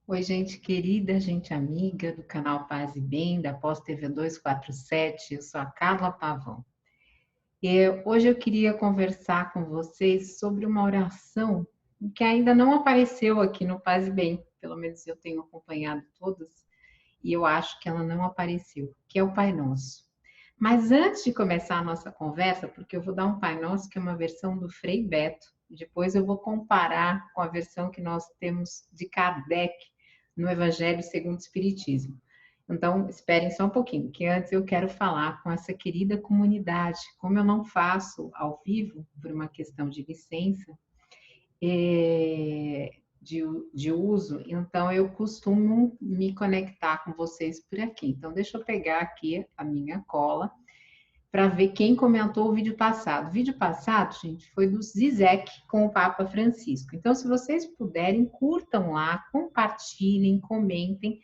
Oi, gente querida, gente amiga do canal Paz e Bem, da Pós TV 247, eu sou a Carla Pavão. Hoje eu queria conversar com vocês sobre uma oração que ainda não apareceu aqui no Paz e Bem, pelo menos eu tenho acompanhado todas, e eu acho que ela não apareceu, que é o Pai Nosso. Mas antes de começar a nossa conversa, porque eu vou dar um Pai Nosso que é uma versão do Frei Beto, depois eu vou comparar com a versão que nós temos de Kardec no Evangelho segundo o Espiritismo. Então, esperem só um pouquinho, que antes eu quero falar com essa querida comunidade. Como eu não faço ao vivo, por uma questão de licença, de uso, então eu costumo me conectar com vocês por aqui. Então, deixa eu pegar aqui a minha cola para ver quem comentou o vídeo passado. O vídeo passado, gente, foi do Zizek com o Papa Francisco. Então, se vocês puderem, curtam lá, compartilhem, comentem.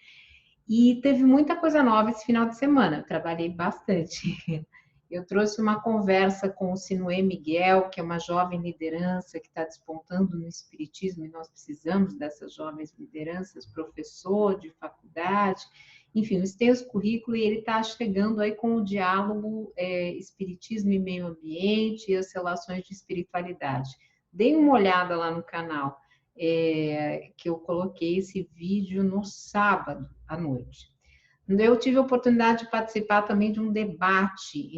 E teve muita coisa nova esse final de semana, eu trabalhei bastante. Eu trouxe uma conversa com o Sinué Miguel, que é uma jovem liderança que está despontando no espiritismo, e nós precisamos dessas jovens lideranças, professor de faculdade, enfim, o extenso currículo, e ele está chegando aí com o diálogo espiritismo e meio ambiente e as relações de espiritualidade. Deem uma olhada lá no canal, que eu coloquei esse vídeo no sábado à noite. Eu tive a oportunidade de participar também de um debate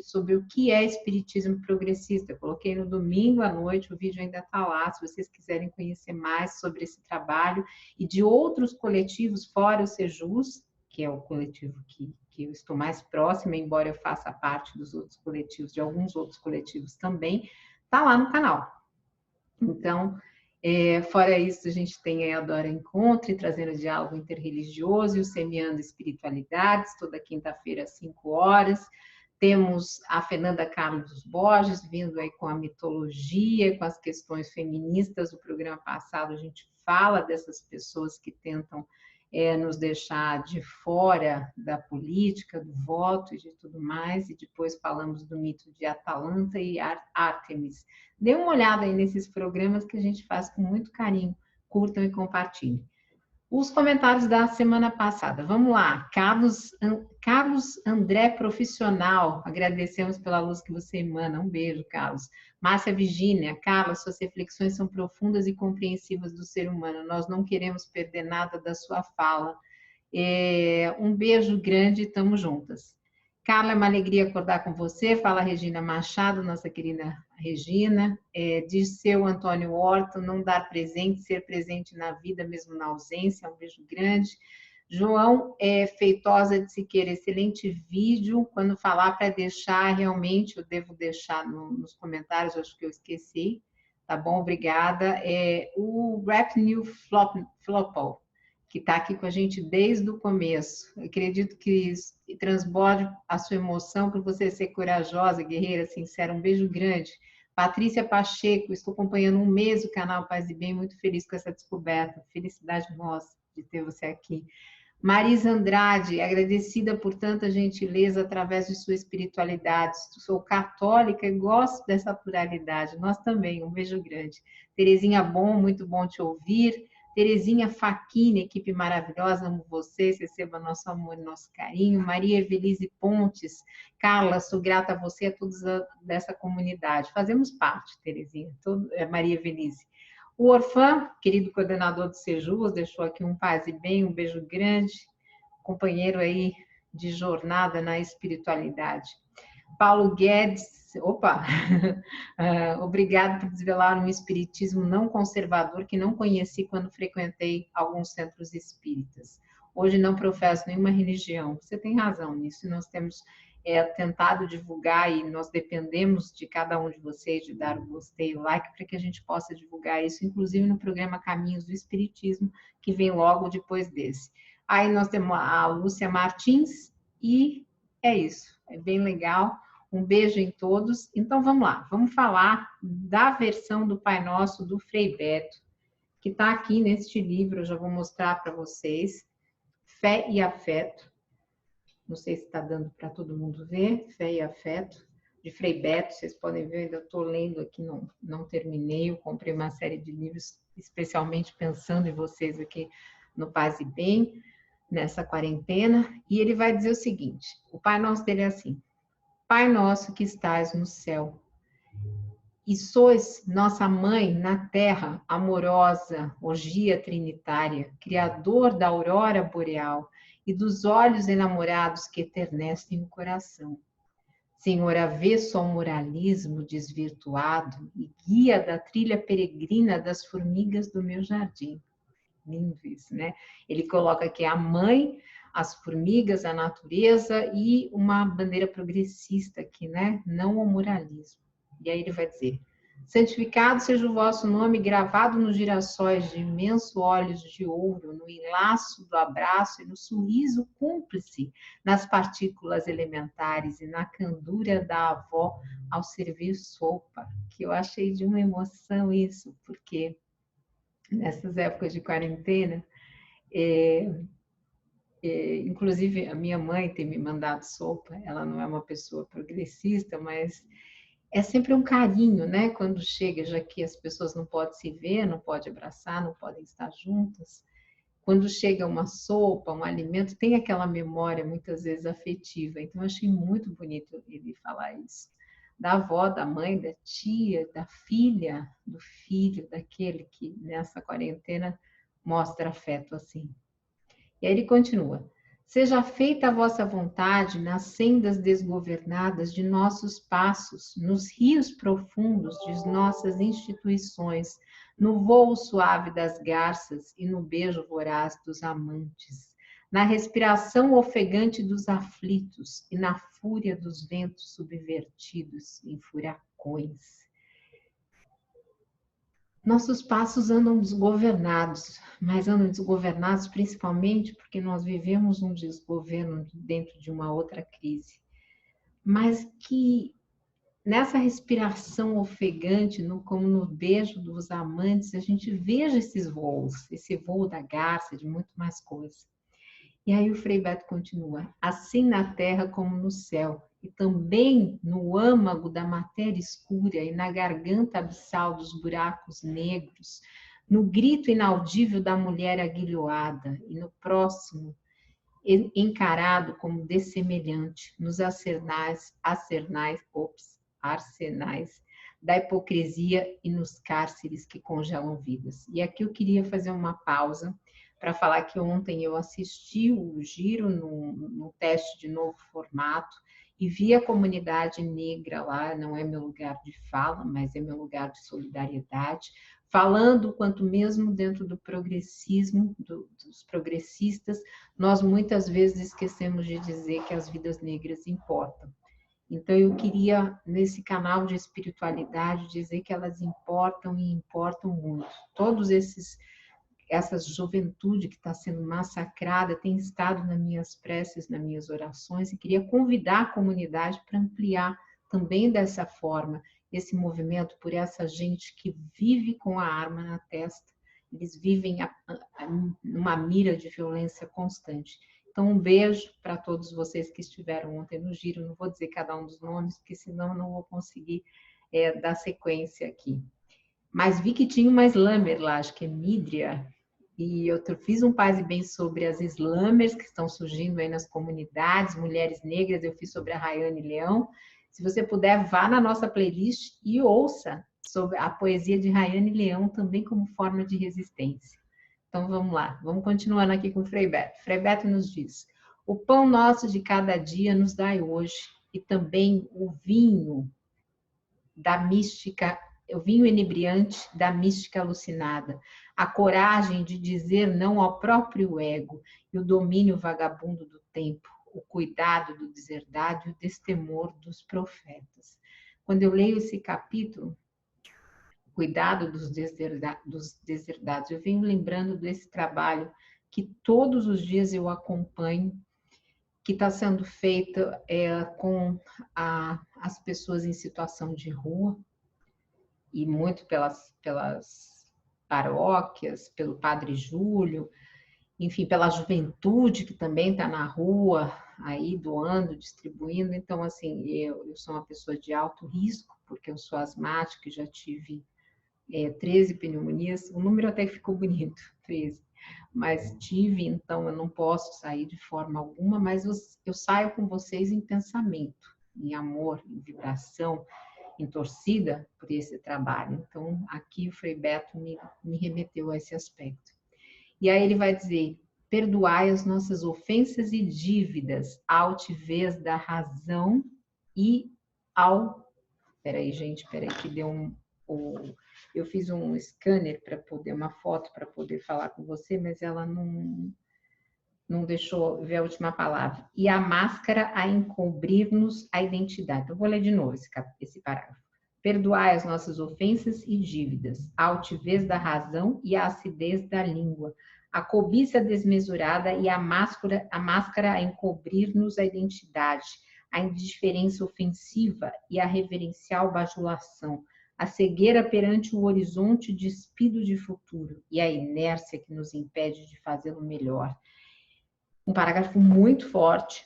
sobre o que é espiritismo progressista. Eu coloquei no domingo à noite, o vídeo ainda está lá, se vocês quiserem conhecer mais sobre esse trabalho e de outros coletivos, fora o Sejus, que é o coletivo que eu estou mais próxima, embora eu faça parte dos outros coletivos, de alguns outros coletivos também, está lá no canal. Então, fora isso, a gente tem a Adora Encontre, trazendo diálogo interreligioso e o Semeando Espiritualidades, toda quinta-feira às 5 horas. Temos a Fernanda Carlos Borges, vindo aí com a mitologia, com as questões feministas. No programa passado, a gente fala dessas pessoas que tentam nos deixar de fora da política, do voto e de tudo mais, e depois falamos do mito de Atalanta e Ártemis. Dê uma olhada aí nesses programas que a gente faz com muito carinho, curtam e compartilhem. Os comentários da semana passada. Vamos lá. Carlos André Profissional, agradecemos pela luz que você emana. Um beijo, Carlos. Márcia Virgínia, Carla, suas reflexões são profundas e compreensivas do ser humano. Nós não queremos perder nada da sua fala. Um beijo grande, estamos juntas. Carla, é uma alegria acordar com você. Fala Regina Machado, nossa querida Regina. Diz seu Antônio Horto, não dar presente, ser presente na vida, mesmo na ausência. Um beijo grande. João Feitosa de Siqueira, excelente vídeo. Quando falar para deixar, realmente, eu devo deixar nos comentários, acho que eu esqueci. Tá bom, obrigada. O Rap New Flopple, que está aqui com a gente desde o começo. Eu acredito que transborde a sua emoção por você ser corajosa, guerreira, sincera. Um beijo grande. Patrícia Pacheco, estou acompanhando um mês o canal Paz e Bem, muito feliz com essa descoberta. Felicidade nossa de ter você aqui. Marisa Andrade, agradecida por tanta gentileza através de sua espiritualidade. Sou católica e gosto dessa pluralidade. Nós também, um beijo grande. Terezinha Bom, muito bom te ouvir. Terezinha Facchini, equipe maravilhosa, amo vocês, receba nosso amor e nosso carinho. Maria Evelise Pontes, Carla, sou grata a você e a todos dessa comunidade. Fazemos parte, Terezinha, Maria Evelise. O Orfã, querido coordenador do Sejus, deixou aqui um paz e bem, um beijo grande, companheiro aí de jornada na espiritualidade. Paulo Guedes, opa, obrigado por desvelar um espiritismo não conservador que não conheci quando frequentei alguns centros espíritas. Hoje não professo nenhuma religião. Você tem razão nisso, nós temos tentado divulgar e nós dependemos de cada um de vocês de dar o gostei, o like, para que a gente possa divulgar isso, inclusive no programa Caminhos do Espiritismo, que vem logo depois desse. Aí nós temos a Lúcia Martins e é isso, é bem legal. Um beijo em todos. Então, vamos lá. Vamos falar da versão do Pai Nosso do Frei Beto, que está aqui neste livro. Eu já vou mostrar para vocês. Fé e Afeto. Não sei se está dando para todo mundo ver. Fé e Afeto, de Frei Beto. Vocês podem ver, eu ainda estou lendo aqui, não terminei. Eu comprei uma série de livros, especialmente pensando em vocês aqui no Paz e Bem, nessa quarentena, e ele vai dizer o seguinte, o Pai Nosso dele é assim, Pai Nosso que estás no céu, e sois nossa mãe na terra, amorosa, orgia trinitária, criador da aurora boreal e dos olhos enamorados que eternecem o coração. Senhor, avesso ao moralismo desvirtuado e guia da trilha peregrina das formigas do meu jardim. Lindo isso, né? Ele coloca aqui a mãe, as formigas, a natureza e uma bandeira progressista aqui, né? Não ao moralismo. E aí ele vai dizer, santificado seja o vosso nome, gravado nos girassóis de imenso olhos de ouro, no enlaço do abraço e no sorriso cúmplice, nas partículas elementares e na candura da avó ao servir sopa, que eu achei de uma emoção isso, porque nessas épocas de quarentena, inclusive a minha mãe tem me mandado sopa, ela não é uma pessoa progressista, mas é sempre um carinho, né? Quando chega, já que as pessoas não podem se ver, não podem abraçar, não podem estar juntas. Quando chega uma sopa, um alimento, tem aquela memória muitas vezes afetiva. Então, eu achei muito bonito ele falar isso. Da avó, da mãe, da tia, da filha, do filho, daquele que nessa quarentena mostra afeto assim. E aí ele continua. Seja feita a vossa vontade nas sendas desgovernadas de nossos passos, nos rios profundos de nossas instituições, no vôo suave das garças e no beijo voraz dos amantes, na respiração ofegante dos aflitos e na fúria dos ventos subvertidos em furacões. Nossos passos andam desgovernados, mas andam desgovernados principalmente porque nós vivemos um desgoverno dentro de uma outra crise. Mas que nessa respiração ofegante, como no beijo dos amantes, a gente veja esses voos, esse voo da garça, de muito mais coisa. E aí o Frei Beto continua, assim na terra como no céu, e também no âmago da matéria escura e na garganta abissal dos buracos negros, no grito inaudível da mulher aguilhoada e no próximo, encarado como dessemelhante, nos arsenais da hipocrisia e nos cárceres que congelam vidas. E aqui eu queria fazer uma pausa para falar que ontem eu assisti o Giro no teste de novo formato e vi a comunidade negra lá, não é meu lugar de fala, mas é meu lugar de solidariedade, falando quanto mesmo dentro do progressismo, dos progressistas, nós muitas vezes esquecemos de dizer que as vidas negras importam. Então, eu queria, nesse canal de espiritualidade, dizer que elas importam e importam muito. Todos essa juventude que está sendo massacrada tem estado nas minhas preces, nas minhas orações, e queria convidar a comunidade para ampliar também dessa forma esse movimento por essa gente que vive com a arma na testa, eles vivem numa mira de violência constante. Então, um beijo para todos vocês que estiveram ontem no Giro, não vou dizer cada um dos nomes, porque senão não vou conseguir dar sequência aqui. Mas vi que tinha uma slammer lá, acho que é Mídria, e eu fiz um Paz e Bem sobre as slammers que estão surgindo aí nas comunidades, mulheres negras, eu fiz sobre a Rayane Leão. Se você puder, vá na nossa playlist e ouça sobre a poesia de Rayane Leão também como forma de resistência. Então vamos lá, vamos continuando aqui com o Frei Beto. Frei Beto nos diz, o pão nosso de cada dia nos dai hoje, e também o vinho da mística, o vinho inebriante da mística alucinada, a coragem de dizer não ao próprio ego e o domínio vagabundo do tempo, o cuidado do deserdado e o destemor dos profetas. Quando eu leio esse capítulo, cuidado dos deserdados, eu venho lembrando desse trabalho que todos os dias eu acompanho, que está sendo feito com as pessoas em situação de rua, e muito pelas paróquias, pelo Padre Júlio, enfim, pela juventude que também está na rua, aí doando, distribuindo. Então, assim, eu sou uma pessoa de alto risco, porque eu sou asmática e já tive 13 pneumonias, o número até que ficou bonito, 13. Mas tive, então eu não posso sair de forma alguma, mas eu saio com vocês em pensamento, em amor, em vibração, em torcida por esse trabalho. Então, aqui o Frei Beto me remeteu a esse aspecto. E aí ele vai dizer: perdoai as nossas ofensas e dívidas, à altivez da razão e ao... Peraí, gente, peraí, que deu eu fiz um scanner para poder, uma foto para poder falar com você, mas ela não deixou ver a última palavra. E a máscara a encobrir-nos a identidade. Eu vou ler de novo esse parágrafo. Perdoai as nossas ofensas e dívidas, a altivez da razão e a acidez da língua, a cobiça desmesurada e a máscara a encobrir-nos a identidade, a indiferença ofensiva e a reverencial bajulação, a cegueira perante o horizonte despido de futuro e a inércia que nos impede de fazê-lo melhor. Um parágrafo muito forte,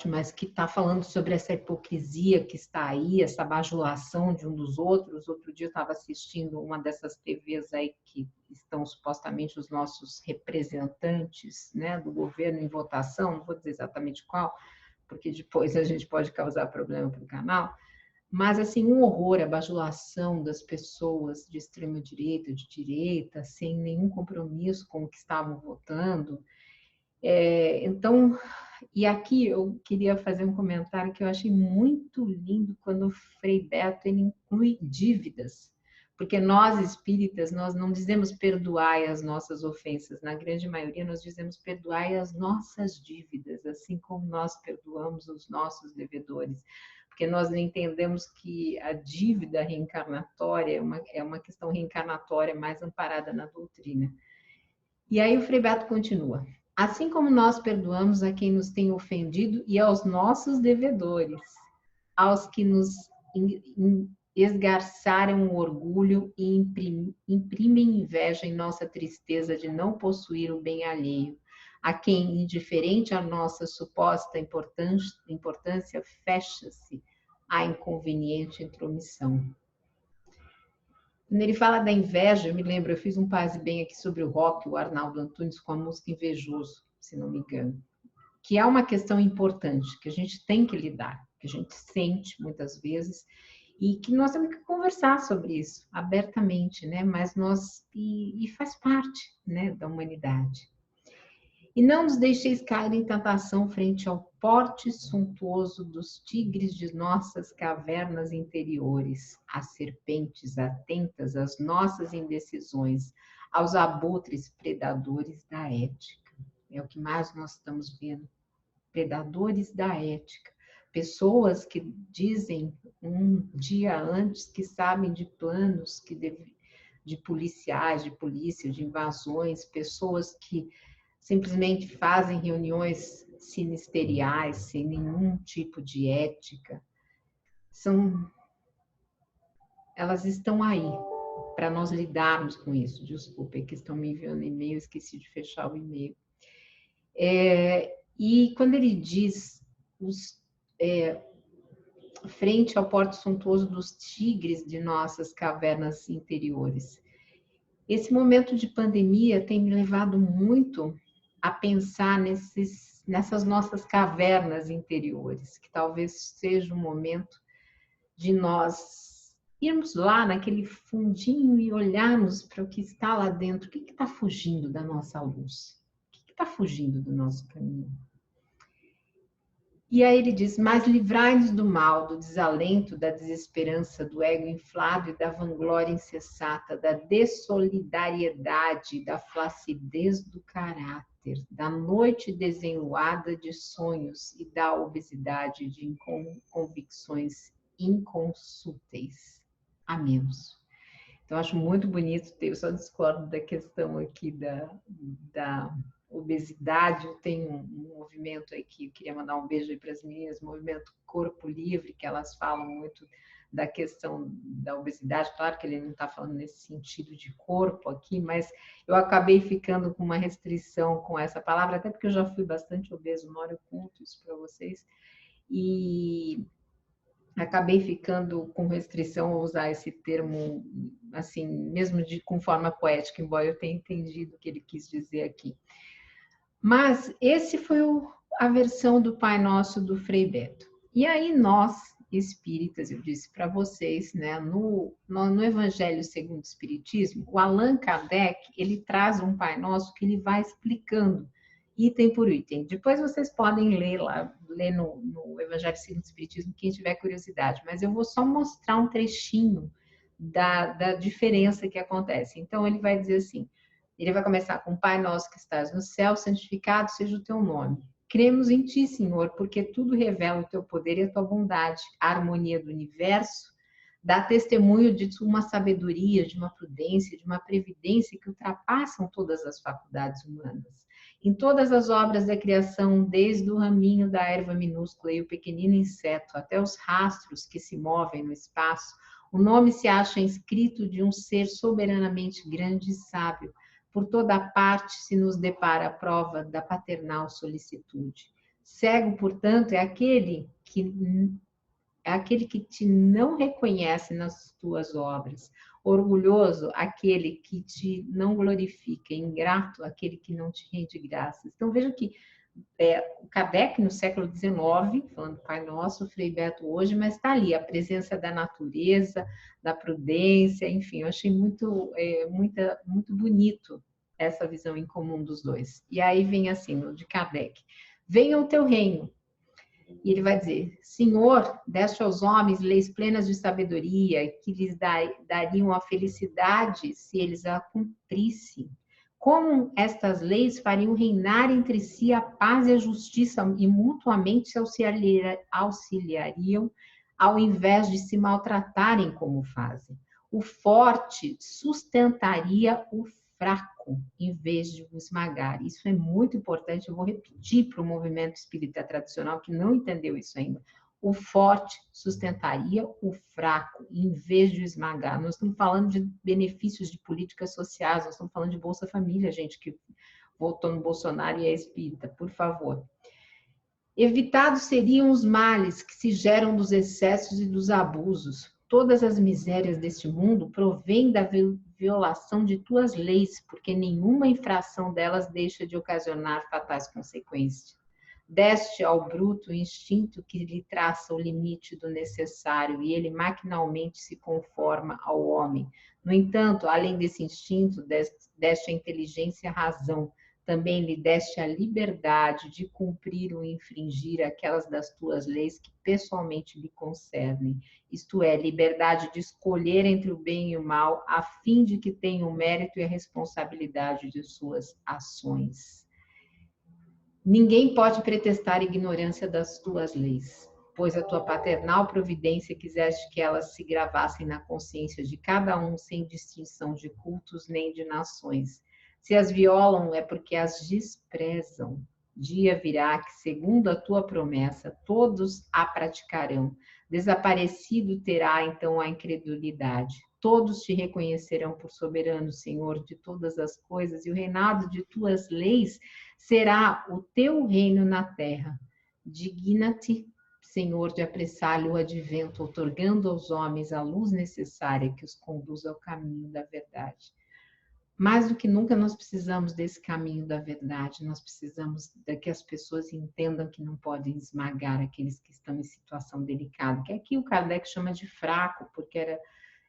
mas que está falando sobre essa hipocrisia que está aí, essa bajulação de um dos outros. Outro dia eu estava assistindo uma dessas TVs aí que estão supostamente os nossos representantes, né, do governo em votação, não vou dizer exatamente qual, porque depois a gente pode causar problema para o canal, mas assim, um horror, a bajulação das pessoas de extrema direita, de direita, sem nenhum compromisso com o que estavam votando. Então, e aqui eu queria fazer um comentário que eu achei muito lindo quando o Frei Beto ele inclui dívidas, porque nós espíritas, nós não dizemos perdoai as nossas ofensas, na grande maioria nós dizemos perdoai as nossas dívidas, assim como nós perdoamos os nossos devedores, porque nós entendemos que a dívida reencarnatória é uma questão reencarnatória mais amparada na doutrina. E aí o Frei Beto continua: assim como nós perdoamos a quem nos tem ofendido e aos nossos devedores, aos que nos esgarçaram o orgulho e imprimem inveja em nossa tristeza de não possuir o bem alheio, a quem, indiferente à nossa suposta importância, fecha-se a inconveniente intromissão. Quando ele fala da inveja, eu me lembro, eu fiz um Paz e Bem aqui sobre o rock, o Arnaldo Antunes, com a música Invejoso, se não me engano, que é uma questão importante, que a gente tem que lidar, que a gente sente muitas vezes, e que nós temos que conversar sobre isso abertamente, né? Mas e faz parte, né, da humanidade. E não nos deixeis cair em tentação frente ao porte suntuoso dos tigres de nossas cavernas interiores, às serpentes atentas às nossas indecisões, aos abutres predadores da ética. É o que mais nós estamos vendo. Predadores da ética. Pessoas que dizem um dia antes que sabem de planos de policiais, de polícia, de invasões, pessoas que simplesmente fazem reuniões sinisteriais, sem nenhum tipo de ética. Elas estão aí para nós lidarmos com isso. Desculpe, que estão me enviando e-mail, esqueci de fechar o e-mail. E quando ele diz frente ao porto suntuoso dos tigres de nossas cavernas interiores, esse momento de pandemia tem me levado muito a pensar nessas nossas cavernas interiores, que talvez seja o momento de nós irmos lá naquele fundinho e olharmos para o que está lá dentro. O que está fugindo da nossa luz? O que está fugindo do nosso caminho? E aí ele diz: mas livrai-nos do mal, do desalento, da desesperança, do ego inflado e da vanglória incessata, da dessolidariedade, da flacidez do caráter, da noite desenluada de sonhos e da obesidade de convicções inconsúteis. Amemos. Então, acho muito bonito ter, eu só discordo da questão aqui da obesidade. Eu tenho um movimento aí que eu queria mandar um beijo aí para as meninas, movimento Corpo Livre, que elas falam muito da questão da obesidade. Claro que ele não está falando nesse sentido de corpo aqui, mas eu acabei ficando com uma restrição com essa palavra, até porque eu já fui bastante obeso, uma hora eu conto isso para vocês. E acabei ficando com restrição a usar esse termo, assim, mesmo com forma poética, embora eu tenha entendido o que ele quis dizer aqui. Mas esse foi a versão do Pai Nosso do Frei Beto. E aí nós, espíritas, eu disse para vocês, né, no Evangelho segundo o Espiritismo, o Allan Kardec, ele traz um Pai Nosso que ele vai explicando item por item. Depois vocês podem ler lá, ler no Evangelho segundo o Espiritismo, quem tiver curiosidade, mas eu vou só mostrar um trechinho da diferença que acontece. Então ele vai dizer assim, ele vai começar com Pai Nosso que estás no céu, santificado seja o teu nome. Cremos em ti, Senhor, porque tudo revela o teu poder e a tua bondade, a harmonia do universo, dá testemunho de uma sabedoria, de uma prudência, de uma previdência que ultrapassam todas as faculdades humanas. Em todas as obras da criação, desde o raminho da erva minúscula e o pequenino inseto, até os rastros que se movem no espaço, o nome se acha inscrito de um ser soberanamente grande e sábio. Por toda parte se nos depara a prova da paternal solicitude. Cego, portanto, é aquele que te não reconhece nas tuas obras. Orgulhoso, aquele que te não glorifica. Ingrato, aquele que não te rende graças. Então, veja que o Kardec, no século XIX, falando Pai Nosso, o Frei Beto hoje, mas está ali a presença da natureza, da prudência, enfim, eu achei muito bonito essa visão em comum dos dois. E aí vem assim, no de Kardec, venha o teu reino. E ele vai dizer, Senhor, deste aos homens leis plenas de sabedoria, que lhes dariam a felicidade se eles a cumprissem. Como estas leis fariam reinar entre si a paz e a justiça e mutuamente se auxiliariam ao invés de se maltratarem como fazem. O forte sustentaria o fraco em vez de o esmagar. Isso é muito importante, eu vou repetir para o movimento espírita tradicional que não entendeu isso ainda. O forte sustentaria o fraco, em vez de esmagar. Nós estamos falando de benefícios de políticas sociais, nós estamos falando de Bolsa Família, gente que votou no Bolsonaro e é espírita, por favor. Evitados seriam os males que se geram dos excessos e dos abusos. Todas as misérias deste mundo provêm da violação de tuas leis, porque nenhuma infração delas deixa de ocasionar fatais consequências. Deste ao bruto o instinto que lhe traça o limite do necessário e ele maquinalmente se conforma ao homem. No entanto, além desse instinto, deste a inteligência e a razão, também lhe deste a liberdade de cumprir ou infringir aquelas das tuas leis que pessoalmente lhe concernem, isto é, liberdade de escolher entre o bem e o mal, a fim de que tenha o mérito e a responsabilidade de suas ações. Ninguém pode pretextar ignorância das tuas leis, pois a tua paternal providência quiseste que elas se gravassem na consciência de cada um, sem distinção de cultos nem de nações. Se as violam, é porque as desprezam. Dia virá que, segundo a tua promessa, todos a praticarão. Desaparecido terá, então, a incredulidade. Todos te reconhecerão por soberano Senhor de todas as coisas, e o reinado de tuas leis será o teu reino na terra. Digna-te, Senhor, de apressar-lhe o advento, outorgando aos homens a luz necessária que os conduza ao caminho da verdade. Mais do que nunca nós precisamos desse caminho da verdade, nós precisamos que as pessoas entendam que não podem esmagar aqueles que estão em situação delicada, que aqui o Kardec chama de fraco, porque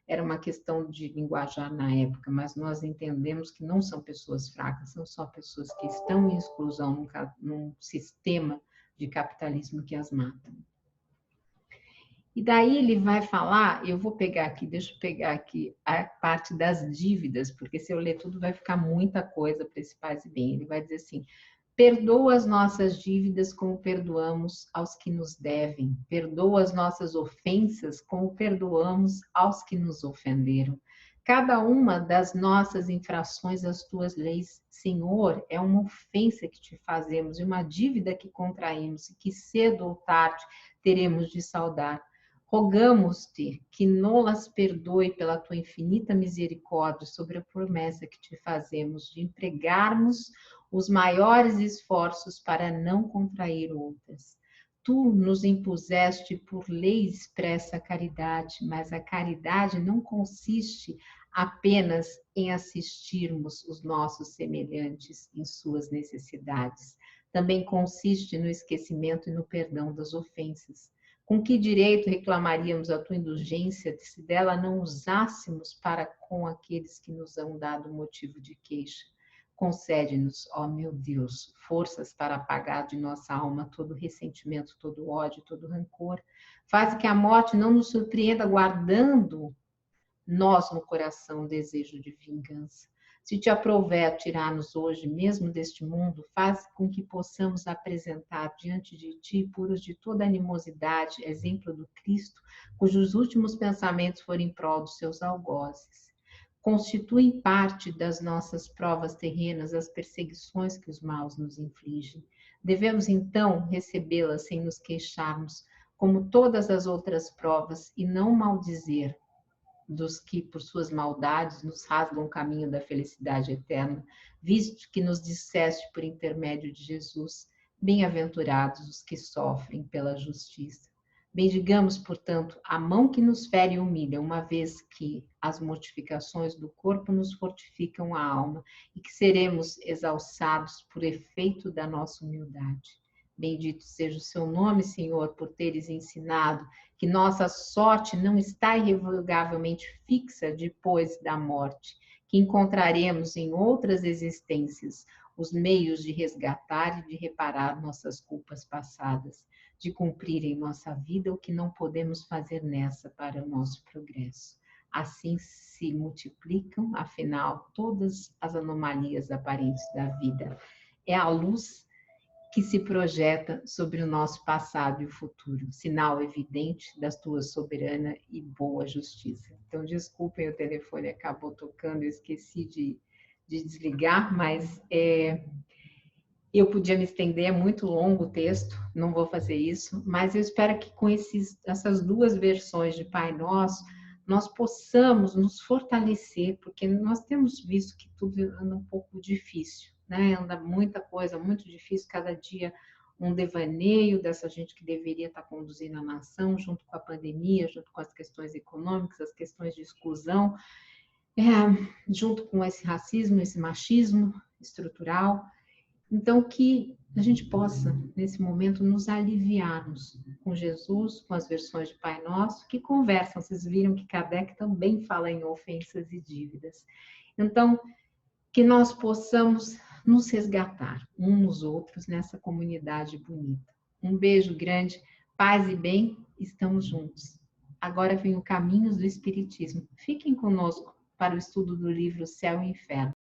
era uma questão de linguajar na época, mas nós entendemos que não são pessoas fracas, são só pessoas que estão em exclusão num sistema de capitalismo que as mata. E daí ele vai falar, eu vou pegar aqui, deixa eu pegar aqui a parte das dívidas, porque se eu ler tudo vai ficar muita coisa para esse Paz e Bem. Ele vai dizer assim, perdoa as nossas dívidas como perdoamos aos que nos devem. Perdoa as nossas ofensas como perdoamos aos que nos ofenderam. Cada uma das nossas infrações às tuas leis, Senhor, é uma ofensa que te fazemos e uma dívida que contraímos e que cedo ou tarde teremos de saldar. Rogamos-te que nolas perdoe pela tua infinita misericórdia sobre a promessa que te fazemos de empregarmos os maiores esforços para não contrair outras. Tu nos impuseste por lei expressa a caridade, mas a caridade não consiste apenas em assistirmos os nossos semelhantes em suas necessidades. Também consiste no esquecimento e no perdão das ofensas. Com que direito reclamaríamos a tua indulgência se dela não usássemos para com aqueles que nos hão dado motivo de queixa? Concede-nos, ó meu Deus, forças para apagar de nossa alma todo ressentimento, todo ódio, todo rancor. Faz que a morte não nos surpreenda guardando nós no coração o desejo de vingança. Se te aprouver tirar-nos hoje, mesmo deste mundo, faz com que possamos apresentar diante de ti, puros de toda animosidade, exemplo do Cristo, cujos últimos pensamentos foram em prol dos seus algozes. Constituem parte das nossas provas terrenas as perseguições que os maus nos infligem. Devemos, então, recebê-las sem nos queixarmos, como todas as outras provas, e não maldizer dos que, por suas maldades, nos rasgam o caminho da felicidade eterna, visto que nos disseste por intermédio de Jesus, bem-aventurados os que sofrem pela justiça. Bendigamos, portanto, a mão que nos fere e humilha, uma vez que as mortificações do corpo nos fortificam a alma e que seremos exalçados por efeito da nossa humildade. Bendito seja o seu nome, Senhor, por teres ensinado que nossa sorte não está irrevogavelmente fixa depois da morte, que encontraremos em outras existências os meios de resgatar e de reparar nossas culpas passadas, de cumprir em nossa vida o que não podemos fazer nessa para o nosso progresso. Assim se multiplicam, afinal, todas as anomalias aparentes da vida. É a luz que se projeta sobre o nosso passado e o futuro, sinal evidente da tua soberana e boa justiça. Então, desculpem, o telefone acabou tocando, eu esqueci de desligar, mas eu podia me estender, é muito longo o texto, não vou fazer isso, mas eu espero que com essas duas versões de Pai Nosso, nós possamos nos fortalecer, porque nós temos visto que tudo anda um pouco difícil, né? Anda muita coisa, muito difícil, cada dia um devaneio dessa gente que deveria estar conduzindo a nação, junto com a pandemia, junto com as questões econômicas, as questões de exclusão, junto com esse racismo, esse machismo estrutural. Então, que a gente possa, nesse momento, nos aliviarmos com Jesus, com as versões de Pai Nosso, que conversam. Vocês viram que Kardec também fala em ofensas e dívidas. Então, que nós possamos nos resgatar uns nos outros nessa comunidade bonita. Um beijo grande, paz e bem, estamos juntos. Agora vem o Caminhos do Espiritismo. Fiquem conosco para o estudo do livro Céu e Inferno.